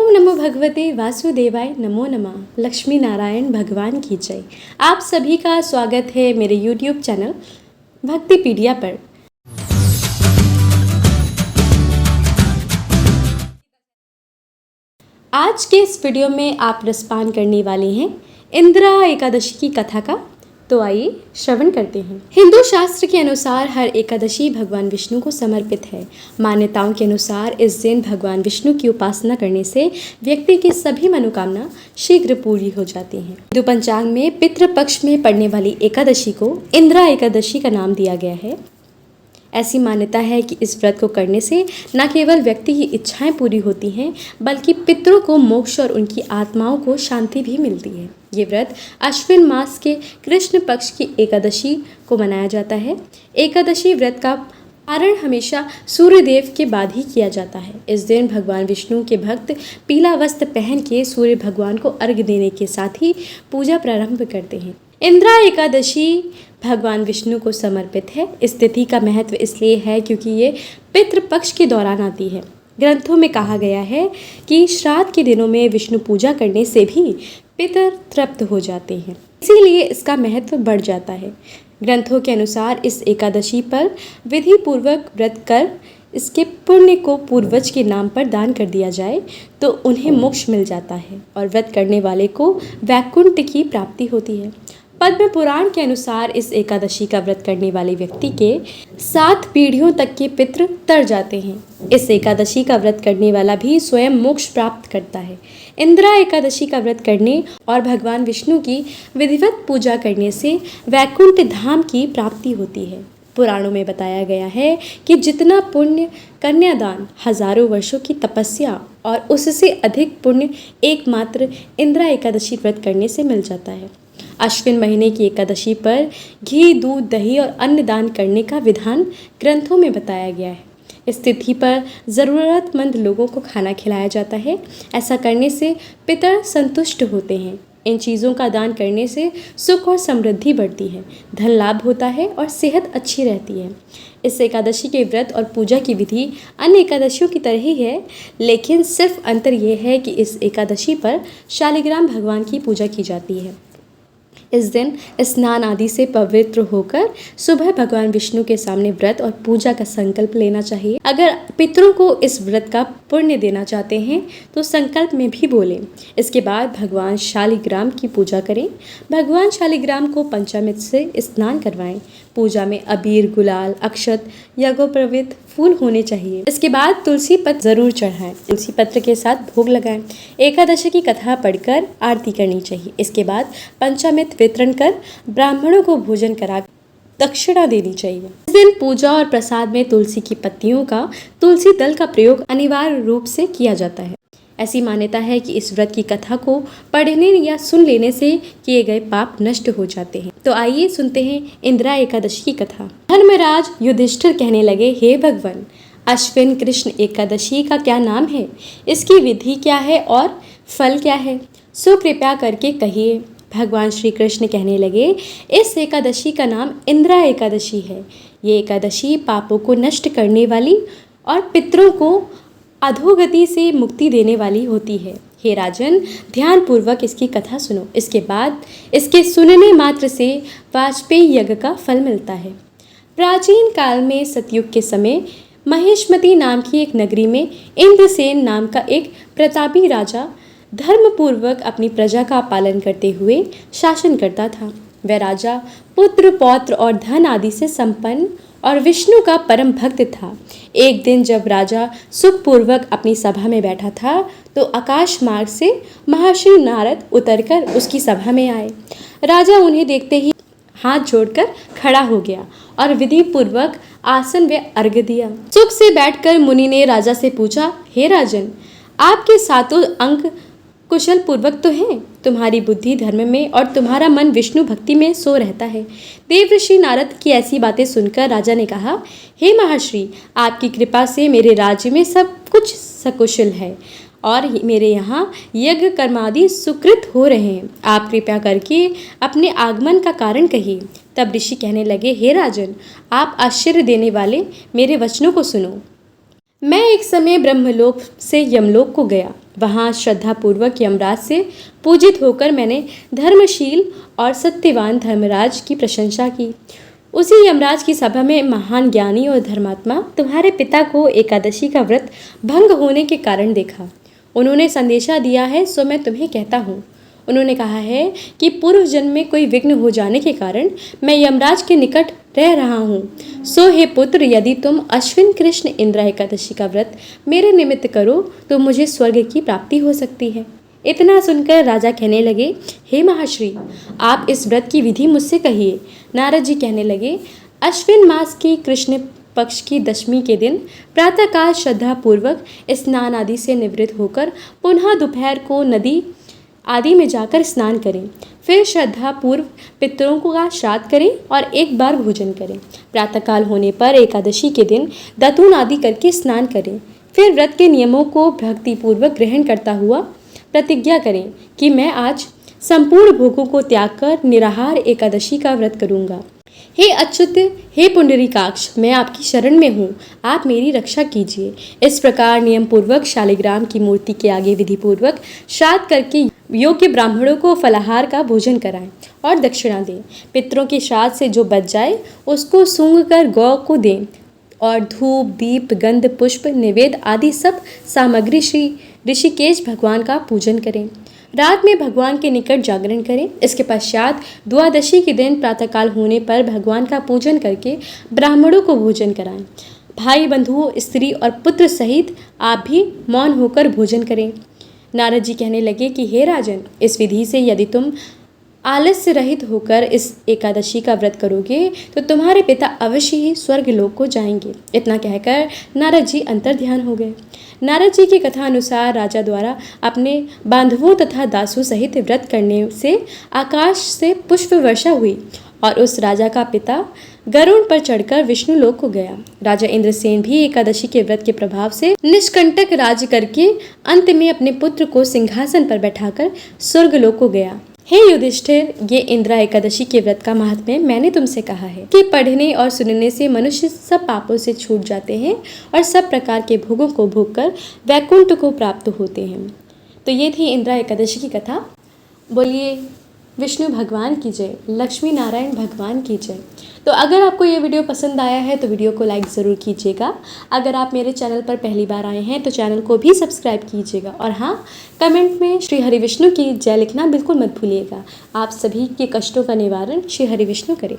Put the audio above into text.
ओम नमो भगवते वासुदेवाय नमो नमः। लक्ष्मी नारायण भगवान की जय। आप सभी का स्वागत है मेरे YouTube चैनल भक्तिपीडिया पर। आज के इस वीडियो में आप रसपान करने वाले हैं इंदिरा एकादशी की कथा का। तो आइए श्रवण करते हैं। हिंदू शास्त्र के अनुसार हर एकादशी भगवान विष्णु को समर्पित है। मान्यताओं के अनुसार इस दिन भगवान विष्णु की उपासना करने से व्यक्ति की सभी मनोकामना शीघ्र पूरी हो जाती हैं। हिंदू पंचांग में पितृ पक्ष में पड़ने वाली एकादशी को इंदिरा एकादशी का नाम दिया गया है। ऐसी मान्यता है कि इस व्रत को करने से न केवल व्यक्ति की इच्छाएं पूरी होती हैं, बल्कि पितरों को मोक्ष और उनकी आत्माओं को शांति भी मिलती है। ये व्रत अश्विन मास के कृष्ण पक्ष की एकादशी को मनाया जाता है। एकादशी व्रत का पारण हमेशा सूर्यदेव के बाद ही किया जाता है। इस दिन भगवान विष्णु के भक्त पीला वस्त्र पहन के सूर्य भगवान को अर्घ्य देने के साथ ही पूजा प्रारंभ करते हैं। इंदिरा एकादशी भगवान विष्णु को समर्पित है। इस तिथि का महत्व इसलिए है क्योंकि ये पितृपक्ष के दौरान आती है। ग्रंथों में कहा गया है कि श्राद्ध के दिनों में विष्णु पूजा करने से भी पितर तृप्त हो जाते हैं, इसीलिए इसका महत्व बढ़ जाता है। ग्रंथों के अनुसार इस एकादशी पर विधि पूर्वक व्रत कर इसके पुण्य को पूर्वज के नाम पर दान कर दिया जाए तो उन्हें मोक्ष मिल जाता है और व्रत करने वाले को वैकुंठ की प्राप्ति होती है। पद्म पुराण के अनुसार इस एकादशी का व्रत करने वाले व्यक्ति के 7 पीढ़ियों तक के पितृ तर जाते हैं। इस एकादशी का व्रत करने वाला भी स्वयं मोक्ष प्राप्त करता है। इंदिरा एकादशी का व्रत करने और भगवान विष्णु की विधिवत पूजा करने से वैकुंठ धाम की प्राप्ति होती है। पुराणों में बताया गया है कि जितना पुण्य कन्यादान, हजारों वर्षों की तपस्या और उससे अधिक पुण्य एकमात्र इंदिरा एकादशी व्रत करने से मिल जाता है। अश्विन महीने की एकादशी पर घी, दूध, दही और अन्न दान करने का विधान ग्रंथों में बताया गया है। इस तिथि पर ज़रूरतमंद लोगों को खाना खिलाया जाता है। ऐसा करने से पितर संतुष्ट होते हैं। इन चीज़ों का दान करने से सुख और समृद्धि बढ़ती है, धन लाभ होता है और सेहत अच्छी रहती है। इस एकादशी के व्रत और पूजा की विधि अन्य एकादशियों की तरह ही है, लेकिन सिर्फ अंतर यह है कि इस एकादशी पर शालिग्राम भगवान की पूजा की जाती है। इस दिन स्नान आदि से पवित्र होकर सुबह भगवान विष्णु के सामने व्रत और पूजा का संकल्प लेना चाहिए। अगर पितरों को इस व्रत का पुण्य देना चाहते हैं तो संकल्प में भी बोलें। इसके बाद भगवान शालिग्राम की पूजा करें। भगवान शालिग्राम को पंचामृत से स्नान करवाएं। पूजा में अबीर, गुलाल, अक्षत, यज्ञोपवीत फूल होने चाहिए। इसके बाद तुलसी पत्र जरूर चढ़ाएं। तुलसी पत्र के साथ भोग लगाएं। एकादशी की कथा पढ़कर आरती करनी चाहिए। इसके बाद पंचामृत वितरण कर ब्राह्मणों को भोजन करा दक्षिणा देनी चाहिए। इस दिन पूजा और प्रसाद में तुलसी की पत्तियों का, तुलसी दल का प्रयोग अनिवार्य रूप से किया जाता है। ऐसी मान्यता है कि इस व्रत की कथा को पढ़ने या सुन लेने से किए गए पाप नष्ट हो जाते हैं। तो आइए सुनते हैं इंदिरा एकादशी की कथा। धर्मराज युधिष्ठिर कहने लगे, हे भगवान, अश्विन कृष्ण एकादशी का क्या नाम है? इसकी विधि क्या है और फल क्या है? सो कृपया करके कहिए। भगवान श्री कृष्ण कहने लगे, इस एकादशी का नाम इंदिरा एकादशी है। ये एकादशी पापों को नष्ट करने वाली और पितरों को अधोगति से मुक्ति देने वाली होती है। हे राजन, ध्यान पूर्वक इसकी कथा सुनो। इसके बाद इसके सुनने मात्र से वाजपेयी यज्ञ का फल मिलता है। प्राचीन काल में सतयुग के समय महेशमती नाम की एक नगरी में इंद्रसेन नाम का एक प्रतापी राजा धर्मपूर्वक अपनी प्रजा का पालन करते हुए शासन करता था। वह राजा पुत्र, पौत्र और धन आदि से संपन्न और विष्णु का परम भक्त था। एक दिन जब राजा सुखपूर्वक अपनी सभा में बैठा था तो आकाश मार्ग से महर्षि नारद उतरकर उसकी सभा में आए। राजा उन्हें देखते ही हाथ जोड़कर खड़ा हो गया और विधि पूर्वक आसन व अर्घ्य दिया। सुख से बैठकर मुनि ने राजा से पूछा, हे राजन, आपके सातों अंग कुशल पूर्वक तो हैं? तुम्हारी बुद्धि धर्म में और तुम्हारा मन विष्णु भक्ति में सो रहता है। देवर्षि नारद की ऐसी बातें सुनकर राजा ने कहा, हे महर्षि, आपकी कृपा से मेरे राज्य में सब कुछ सकुशल है और मेरे यहाँ यज्ञ कर्मादि सुकृत हो रहे हैं। आप कृपया करके अपने आगमन का कारण कहिए। तब ऋषि कहने लगे, हे राजन, आप आश्चर्य देने वाले मेरे वचनों को सुनो। मैं एक समय ब्रह्मलोक से यमलोक को गया। वहाँ श्रद्धापूर्वक यमराज से पूजित होकर मैंने धर्मशील और सत्यवान धर्मराज की प्रशंसा की। उसी यमराज की सभा में महान ज्ञानी और धर्मात्मा तुम्हारे पिता को एकादशी का व्रत भंग होने के कारण देखा। उन्होंने संदेशा दिया है, सो मैं तुम्हें कहता हूँ। उन्होंने कहा है कि पूर्व जन्म में कोई विघ्न हो जाने के कारण मैं यमराज के निकट रह रहा हूँ। सो हे पुत्र, यदि तुम अश्विन कृष्ण इंद्र एकादशी का व्रत मेरे निमित्त करो तो मुझे स्वर्ग की प्राप्ति हो सकती है। इतना सुनकर राजा कहने लगे, हे महाश्री, आप इस व्रत की विधि मुझसे कहिए। नारद जी कहने लगे, अश्विन मास की कृष्ण पक्ष की दशमी के दिन प्रातःकाल श्रद्धापूर्वक स्नान आदि से निवृत्त होकर पुनः दोपहर को नदी आदि में जाकर स्नान करें। फिर श्रद्धा पूर्व पितरों का श्राद्ध करें और एक बार भोजन करें। प्रातःकाल होने पर एकादशी के दिन दातून आदि करके स्नान करें। फिर व्रत के नियमों को भक्तिपूर्वक ग्रहण करता हुआ प्रतिज्ञा करें कि मैं आज संपूर्ण भोगों को त्याग कर निराहार एकादशी का व्रत करूंगा। हे अच्युत, हे पुंडरीकाक्ष, मैं आपकी शरण में हूँ, आप मेरी रक्षा कीजिए। इस प्रकार नियम पूर्वक शालिग्राम की मूर्ति के आगे विधि पूर्वक श्राद्ध करके योग्य ब्राह्मणों को फलाहार का भोजन कराएं और दक्षिणा दें। पितरों के श्राद्ध से जो बच जाए उसको सूंघ कर गौ को दें और धूप, दीप, गंध, पुष्प, निवेद आदि सब सामग्री श्री ऋषिकेश भगवान का पूजन करें। रात में भगवान के निकट जागरण करें। इसके पश्चात द्वादशी के दिन प्रातःकाल होने पर भगवान का पूजन करके ब्राह्मणों को भोजन कराएं। भाई, बंधुओं, स्त्री और पुत्र सहित आप भी मौन होकर भोजन करें। नारद जी कहने लगे कि हे राजन, इस विधि से यदि तुम आलस्य रहित होकर इस एकादशी का व्रत करोगे तो तुम्हारे पिता अवश्य ही स्वर्ग लोक को जाएंगे। इतना कहकर नारद जी अंतर्ध्यान हो गए। नारद जी की कथा अनुसार राजा द्वारा अपने बांधवों तथा दासों सहित व्रत करने से आकाश से पुष्प वर्षा हुई और उस राजा का पिता गरुड़ पर चढ़कर विष्णु लोक को गया। राजा इंद्रसेन भी एकादशी के व्रत के प्रभाव से निष्कंटक राज करके अंत में अपने पुत्र को सिंहासन पर बैठाकर स्वर्ग लोक को गया। हे युधिष्ठिर, ये इंद्रा एकादशी के व्रत का महात्म्य मैंने तुमसे कहा है कि पढ़ने और सुनने से मनुष्य सब पापों से छूट जाते हैं और सब प्रकार के भोगों को भोगकर वैकुंठ को प्राप्त होते हैं। तो ये थी इंद्रा एकादशी की कथा। बोलिए विष्णु भगवान की जय, लक्ष्मी नारायण भगवान की जय। तो अगर आपको ये वीडियो पसंद आया है तो वीडियो को लाइक ज़रूर कीजिएगा। अगर आप मेरे चैनल पर पहली बार आए हैं तो चैनल को भी सब्सक्राइब कीजिएगा और हाँ, कमेंट में श्री हरि विष्णु की जय लिखना बिल्कुल मत भूलिएगा। आप सभी के कष्टों का निवारण श्री हरि विष्णु करें।